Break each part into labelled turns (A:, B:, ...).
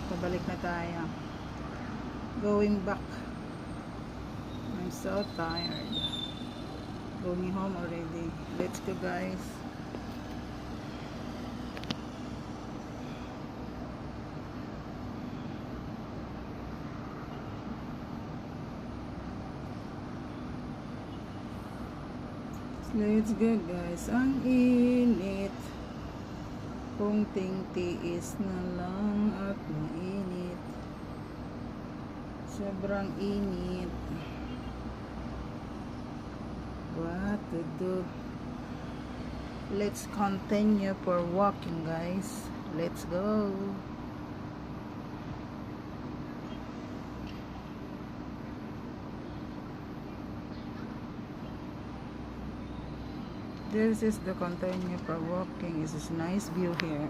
A: Pabalik na tayo. Going back. I'm so tired. Going home already. Let's go, guys. Let's go, guys. Ang init. Kunting tiis na lang at mainit. Sobrang init. What to do? Let's continue for walking, guys. Let's go. This is the continue for walking. This is nice view here.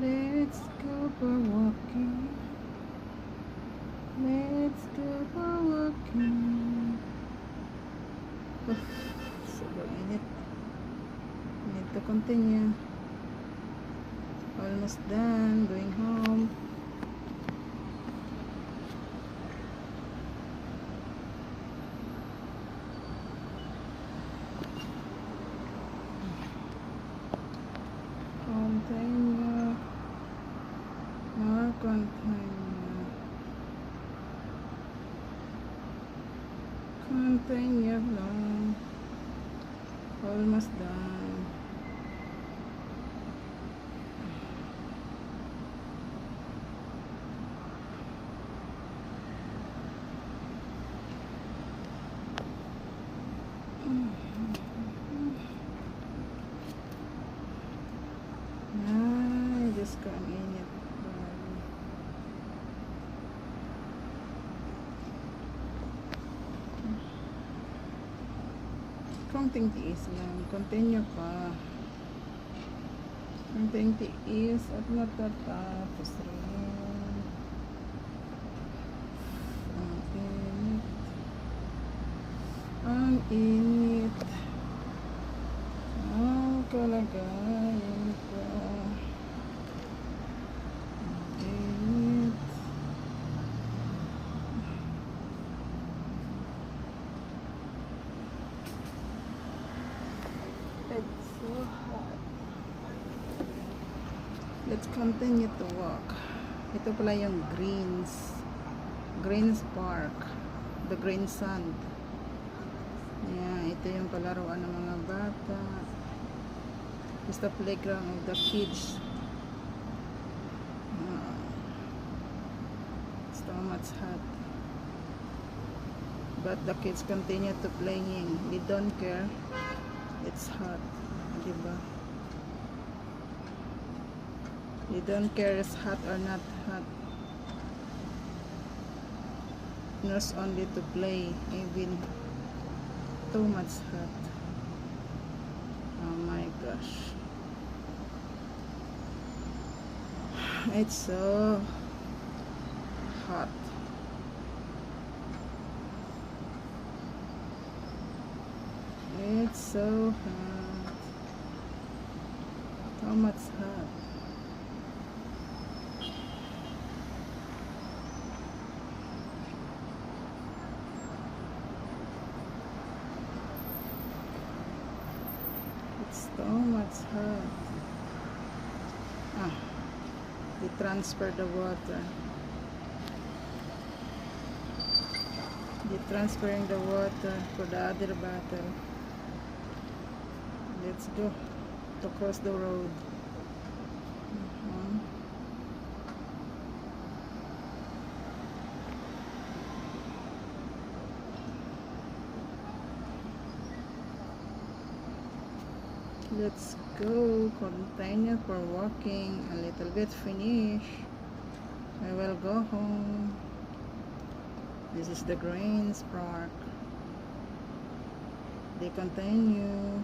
A: Let's go for walking. Let's go for walking. Sobrang init. Need to continue. Almost done. Going home. Continue. More continue. Continue lang. Almost done. Ay, Diyos ko, ang init. Konting tiis lang. Continue pa. Konting tiis at matatapos rin. Ang init. Ang init. Ang kalagayan ko. Ang init. It's so hot. Let's continue to walk. Ito pala yung Greens Park. The Green Sand. Yeah, ito yung palaruan ng mga bata. It's the playground of the kids. It's so much hot. But the kids continue to playing. They don't care. It's hot, diba? They don't care it's hot or not hot. Just only to play, even too much hot. Oh my gosh. It's so hot. It's so hot. So much hot. It's so much hot. They transfer the water. They're transferring the water for the other bottle. Let's go to cross the road. Let's go. Continue for walking. A little bit finish. I will go home. This is the Greens Park. They continue.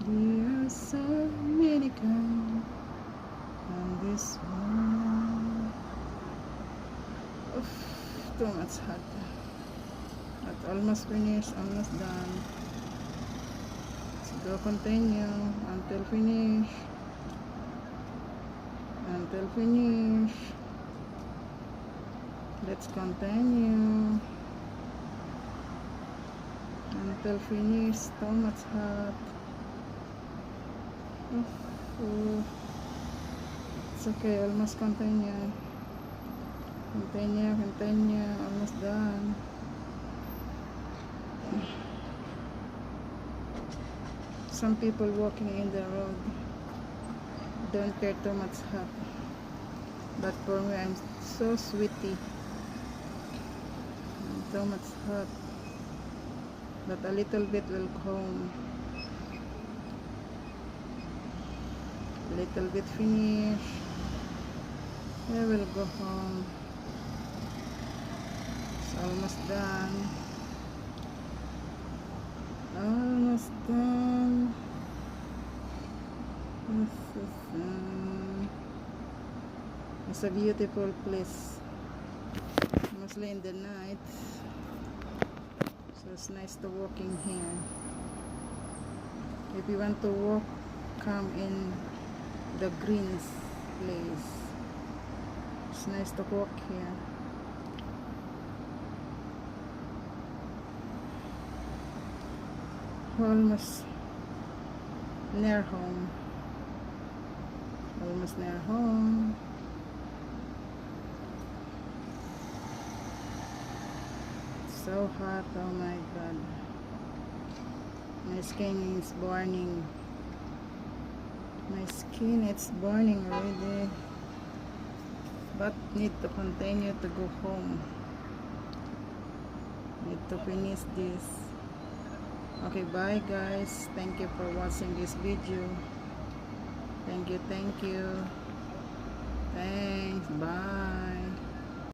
A: There are so many kind on this world. Oof, too much hot. But almost finished, almost done. Let's go continue until finish. Until finish. Let's continue until finish. So much hot. Oh, it's okay, almost continue. Continue, almost done. Some people walking in the road don't care too much hot, but for me, I'm so sweaty. So much hot, but a little bit will come. Little bit finish. I will go home. It's almost done. Almost done. It's a beautiful place, mostly in the night, so it's nice to walk in here. If you want to walk, come in the Greens place. It's nice to walk here. Almost near home. Almost near home. So hot, oh my god. My skin is burning. My skin, it's burning already. But need to continue to go home. Need to finish this. Okay, bye guys. Thank you for watching this video. Thank you. Thanks. Bye.